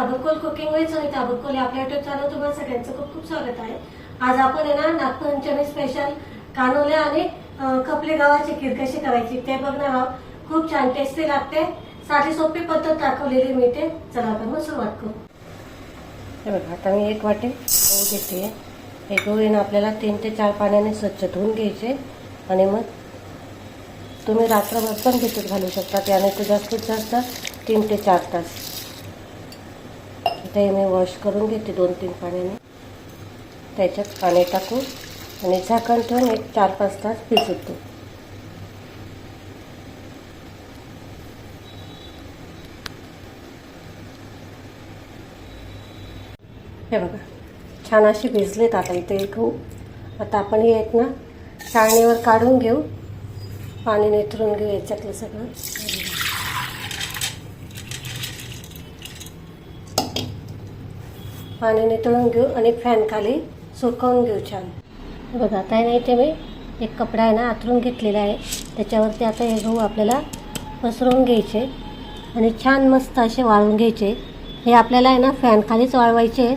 अबुलकोल cooking with Sunita अबुलकोल आपल्या YouTube channel तुम्हाला सगळ्यांचं खूप खूप स्वागत आहे। आज आपण आहे ना नागपंचमी स्पेशल कानोले आणि खपली गव्हाची खीर कशी करायची ते बघणार आहोत। खूप छान टेस्टी लागते, साधी सोपी पद्धत दाखवलेली मी ते। चला आपण मग सुरुवात करू। हे बघा, आता मी एक वाटी गहू घेते। हे गहू आपल्याला 3 ते 4 पाण्याने स्वच्छ धुवून घ्यायचे आणि मग तुम्ही रात्रभर पण भिजत घालू शकता, त्याने तर जास्तीत जास्त 3 ते 4 तास। आता मी वॉश करून घेते 2-3 पाण्याने, त्याच्यात पाणी टाकू आणि झाकण ठेवून एक 4-5 तास भिजवतो। हे बघा, छान अशी भिजलेत आता इथे गहू। आता आपण हे आहेत ना चाळणीवर काढून घेऊ, पाणी निथरून घेऊ याच्यातलं सगळं। पाणी निथळून घेऊ आणि फॅन खाली सुकवून घेऊ छान। बघा, आता आहे ना इथे मी एक कपडा आहे ना आथरून घेतलेला आहे, त्याच्यावरती आता हे गहू आपल्याला पसरवून घ्यायचे आणि छान मस्त असे वाळवून घ्यायचे। हे आपल्याला आहे ना फॅन खालीच वाळवायचे।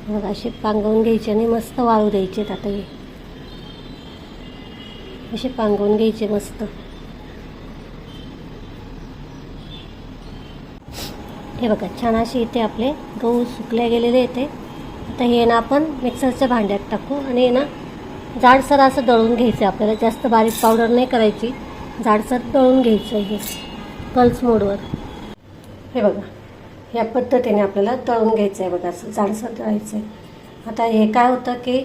बघा, असे पांगवून घ्यायचे आणि मस्त वाळू द्यायचे। आता हे असे पांगवून घ्यायचे मस्त। हे बघा, छान असे इथे आपले गहू सुकले गेलेले येते। आता हे ना आपण मिक्सरच्या भांड्यात टाकू आणि ना जाडसर असं दळून घ्यायचं आपल्याला, जास्त बारीक पावडर नाही करायची, जाडसर दळून घ्यायचं हे पल्स मोडवर। हे बघा, या पद्धतीने आपल्याला दळून घ्यायचं आहे। बघा, असं जाडसर दळायचं आहे। आता हे काय होतं की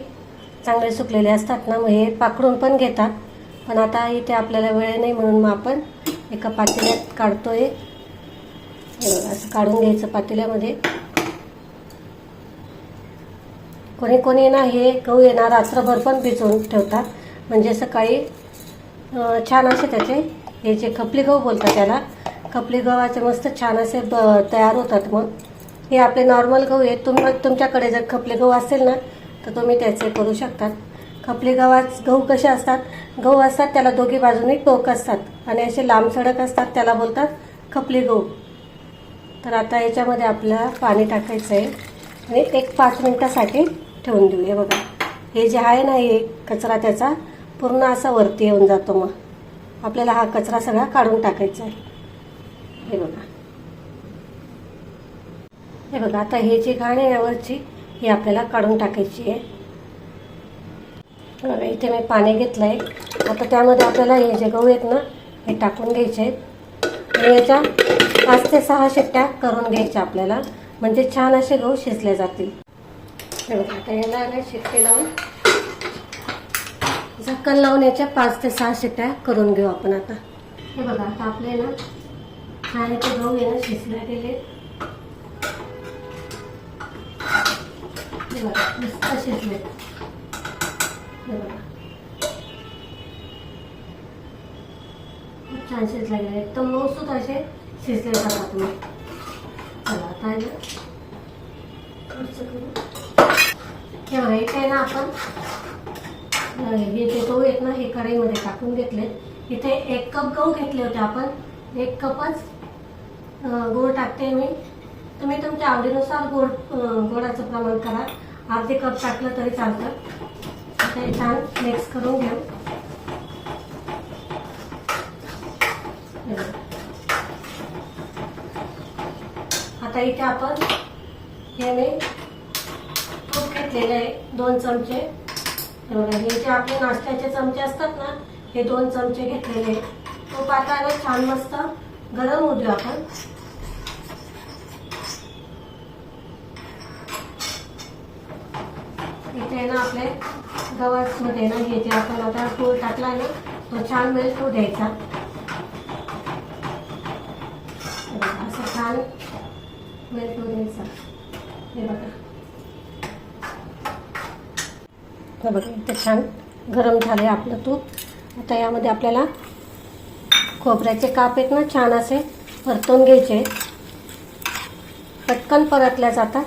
चांगले सुकलेले असतात ना, मग हे पाकडून पण घेतात, पण आता इथे आपल्याला वेळ नाही म्हणून मग आपण एका पातेल्यात काढतोय। हे बघा, असं काढून घ्यायचं पातेल्यामध्ये। कोणी कोणी ना हे गहू येणार रात्रभर पण भिजवून ठेवतात, म्हणजे सकाळी छान असे त्याचे हे जे खपली गहू बोलतात त्याला, खपली गव्हाचे मस्त छान असे तयार होतात। मग हे आपले नॉर्मल गहू आहेत, तुमच्याकडे जर खपली गहू असेल ना तर तुम्ही त्याचे करू शकतात। खपली गहू कसे असतात, गहू असतात त्याला दोघी बाजूनी टोक असतात आणि असे लांब सडक असतात, त्याला बोलतात खपली गहू। तर आता याच्यामध्ये आपल्याला पाणी टाकायचं आहे आणि एक 5 मिनिटासाठी ठेवून देऊ। हे बघा, हे जे आहे ना हे कचरा त्याचा पूर्ण असा वरती येऊन जातो, मग आपल्याला हा कचरा सगळा काढून टाकायचा आहे। हे बघा, हे बघा, आता हे जे घाण आहे यावरची ही आपल्याला काढून टाकायची आहे। बघा, इथे मी पाणी घेतलं आहे। आता त्यामध्ये आपल्याला हे जे गहू आहेत ना हे टाकून घ्यायचे आहेत आणि याच्या 5 ते 6 शिट्ट्या करून घ्यायच्या आपल्याला, म्हणजे छान असे गहू शिजले जातील। हे बघा, आता याला ना शिट्टे लावून झाकण लावून याच्या 5 ते 6 शिट्ट्या करून घेऊ आपण आता। हे बघा, आता आपले ना छान इथे गहू आहे ना शिजले गेले। हे बघा, मस्त शिजले। हे बघा, खूप छान शिजले गेले, एकदम मऊसूत असे शिजले जातात। मग चला आता आहे ना हे बघा, इथे ना आपण हे जे गहू आहेत ना हे कढईमध्ये टाकून घेतले। इथे 1 कप गहू घेतले होते आपण, 1 कपच गूळ टाकते मी। तुम्ही तुमच्या आवडीनुसार गोडाचं प्रमाण करा, अर्धे कप टाकलं तरी चालतं। ते छान मिक्स करून घेऊ। आता इथे आपण हे मी तूप घेतलेले आहे 2 चमचे। हे बघा, हे जे आपले नाश्त्याचे चमचे असतात ना हे 2 चमचे घेतलेले आहे। तूप आता ना छान मस्त गरम होऊ देऊ आपण। इथे ना आपले गव्हामध्ये ना हे जे आपण आता गूळ टाकला आहे तो छान मेल्ट होऊ द्यायचा। असं छान मेल्ट होऊ द्यायचा। हे बघा, हे बघा, इथे छान गरम झाले आपलं तूप। आता यामध्ये आपल्याला खोबऱ्याचे काप आहेत ना छान असे परतून घ्यायचे, पटकन परतल्या जातात,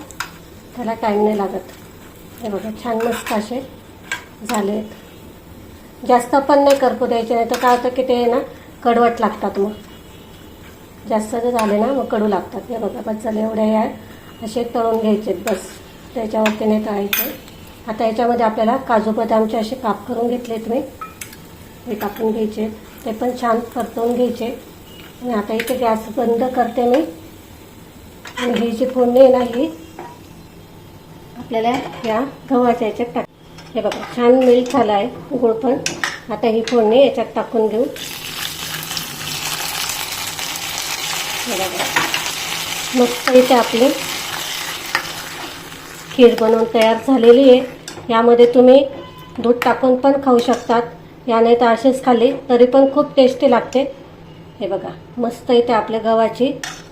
त्याला टाईम नाही लागत। हे बघा, छान मस्त असे झाले। जास्त पण नाही करपू द्यायचे, नाही तर काय होतं की ते ना कडवट लागतात, मग जास्त जर झाले ना मग कडू लागतात। हे बघा, बस झाले एवढे आहे। असे तळून घ्यायचे बस, त्याच्यावरती नाही तळायचे. आता याच्यामध्ये आपल्याला काजू बदामचे असे काप करून घेतलेत मी, हे टाकून घ्यायचे, ते पण छान परतवून घ्यायचे. आणि आता इथे गॅस बंद करते मी. आणि ही जी फोडणी आहे ना, ही आपल्याला या गव्हाच्या याच्यात टाक. हे बघा छान मेल्ट झाला आहे गूळ पण. आता ही फोडणी याच्यात टाकून घेऊ. हे बघा मस्त इथे आपली खीर बनवून तयार झालेली आहे. यामध्ये तुम्ही दूध टाकून पण खाऊ शकतात, याने तर असेच खाल्ली तरी पण खूप टेस्टी लागते. हे बघा मस्त इथे आपल्या गव्हाची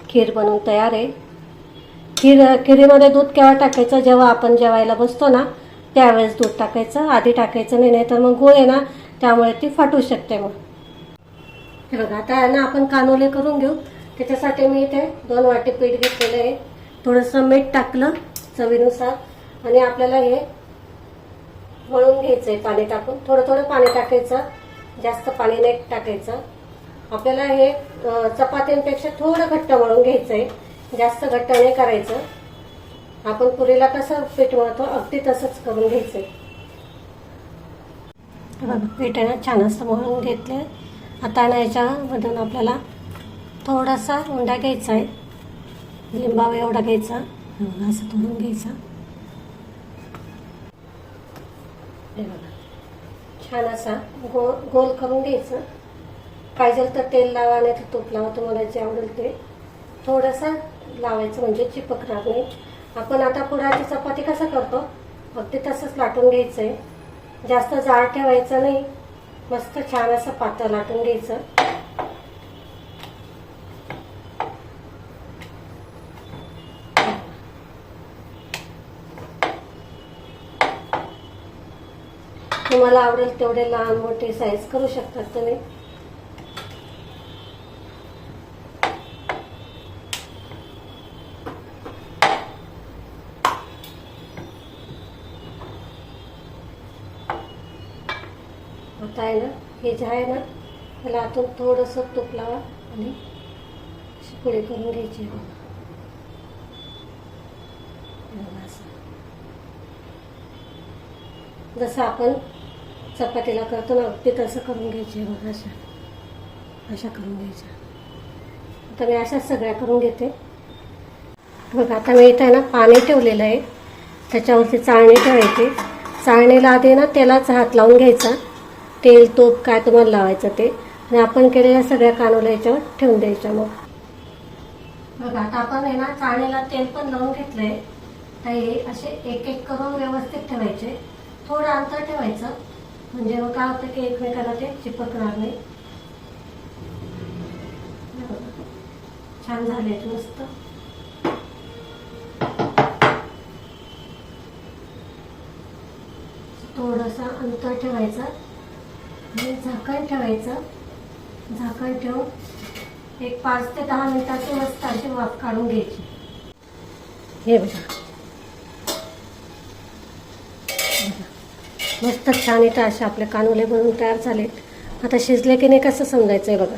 खीर बनवून तयार आहे. खिरीमध्ये दूध केव्हा टाकायचं, जेव्हा आपण जेवायला बसतो ना त्यावेळेस दूध टाकायचं, आधी टाकायचं नाही, नाहीतर मग गूळ आहे ना त्यामुळे ती फाटू शकते. मग हे बघा आता आहे ना आपण कानोले करून घेऊ. त्याच्यासाठी मी इथे 2 वाटी पीठ घेतलेलं आहे, थोडंसं मीठ टाकलं चवीनुसार. आणि आपल्याला हे मळून घ्यायचं आहे पाणी टाकून, थोडं थोडं पाणी टाकायचं, जास्त पाणी नाही टाकायचं. आपल्याला हे चपात्यांपेक्षा थोडं घट्ट मळून घ्यायचं आहे, जास्त घट्ट नाही करायचं. आपण पुरीला कसं पीठ मळतो अगदी तसंच करून घ्यायचं आहे. बघा पीठ आहे ना छान असं मळून घेतलं. आता ना याच्यामधून आपल्याला थोडासा उंडा घ्यायचा आहे, लिंबावा एवढा घ्यायचा, असं तोडून घ्यायचा. हे बघा छान असा गोल करून घ्यायचं. पाहिजे तर तेल लावा नाही तर तूप लावा, तुम्हाला जे आवडेल ते. थोडंसं लावायचं म्हणजे चिपकणार नाही. आपण आता पुराची चपाती कसं करतो अगदी तसंच लाटून घ्यायचं आहे, जास्त जाड ठेवायचं नाही, मस्त छान असं पातळ लाटून घ्यायचं. तुम्हाला आवडेल तेवढे लहान मोठे साईज करू शकतात तुम्ही. आता आहे ना हे जे आहे ना त्याला आतून थोडंसं तूप लावा आणि पुढे करून घ्यायची. जसं आपण चपातीला करतो ना अगदी तसं करून घ्यायचे. बघा अशा करून घ्यायच्या. आता मी अशाच सगळ्या करून घेते. बघा आता मी इथं ना पाणी ठेवलेलं आहे, त्याच्यावरती चाळणी ठेवायची. चाळणीला आधी ना तेलाचा हात लावून घ्यायचा, तेल तूप काय तुम्हाला लावायचं ते, आणि आपण केलेल्या सगळ्या कानोल्या याच्यावर ठेवून द्यायच्या. मग बघा आता आपण आहे ना चाळणीला तेल पण लावून घेतलंय. तर हे असे एक एक करून व्यवस्थित ठेवायचे, थोडं अंतर ठेवायचं, म्हणजे मग काय होतं की एकमेकाला ते चिपकणार नाही. छान झाले मस्त. थोडंसं अंतर ठेवायचं आणि झाकण ठेवायचं. झाकण ठेवून एक 5 ते 10 मिनिटाची मस्त अशी वाफ काढून घ्यायची. हे बघा मस्त छान इथं असे आपले कानोले बनवून तयार झाले. आता शिजले की नाही कसं समजायचं आहे बघा,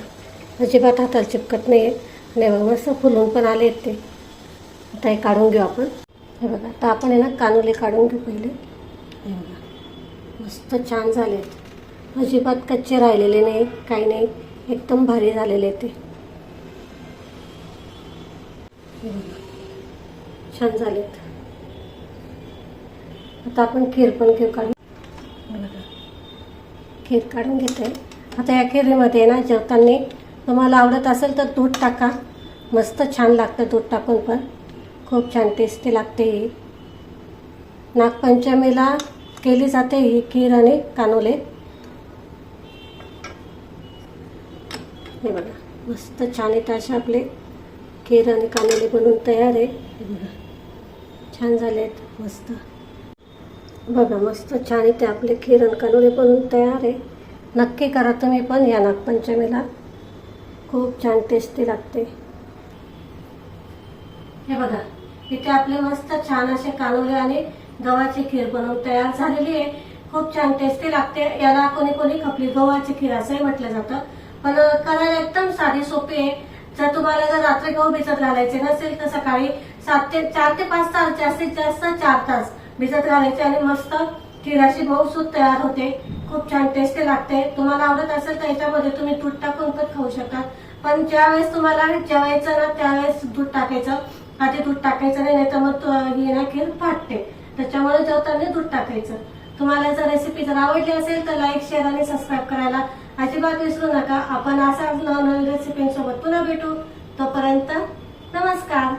अजिबात हाताला चिपकत नाही आहे. आणि बघा मस्त फुलून पण आले ते. आता हे काढून घेऊ आपण. हे बघा आता आपण आहे ना कानोले काढून घेऊ पहिले. हे बघा मस्त छान झालेत, अजिबात कच्चे राहिलेले नाही, काही नाही, एकदम भारी झालेले ते. छान झालेत. आता आपण खीर पण घेऊ काढून. खीर काढून घेते. आता या खिरीमध्ये ना जेवताना तुम्हाला आवडत असेल तर दूध टाका, मस्त छान लागतं दूध टाकून पण, खूप छान टेस्टी लागते. ही नागपंचमीला केली जाते ही खीर आणि कानोले. हे बघा मस्त छान येतं असे आपले खीर आणि कानोले बनवून तयार आहे. हे बघा छान झाले आहेत मस्त. बघा मस्त छान येते आपले खीर आणि कानोले बनवून तयार आहे. नक्की करा तुम्ही पण या नागपंचमीला, खूप छान टेस्टी लागते. हे बघा इथे आपले मस्त छान असे कानोले आणि गव्हाची खीर बनवून तयार झालेली आहे. खूप छान टेस्टी लागते. याला कोणी कोणी खपली गव्हाची खीर असंही म्हटलं जातं, पण करायला एकदम साधी सोपी आहे. जर तुम्हाला जर रात्री गहू भिजत घालायचे नसेल तर सकाळी 4 ते 5 तास, जास्तीत जास्त 4 तास भिजत घालायचे आणि मस्त खीर अशी मऊसूत तयार होते. खूप छान टेस्टी लागते. तुम्हाला आवडत असेल तर याच्यामध्ये तुम्ही दूध टाकून पण खाऊ शकता. पण ज्यावेळेस तुम्हाला जेवायचं ना त्यावेळेस दूध टाकायचं. आधी दूध टाकायचं नाही तर मग ही ना खीर फाटते. त्याच्यामुळे जेवताना दूध टाकायचं. तुम्हाला जर रेसिपी जर आवडली असेल तर लाईक, शेअर आणि सबस्क्राईब करायला अजिबात विसरू नका. आपण असाच नवनवीन रेसिपींसोबत पुन्हा भेटू. तोपर्यंत नमस्कार.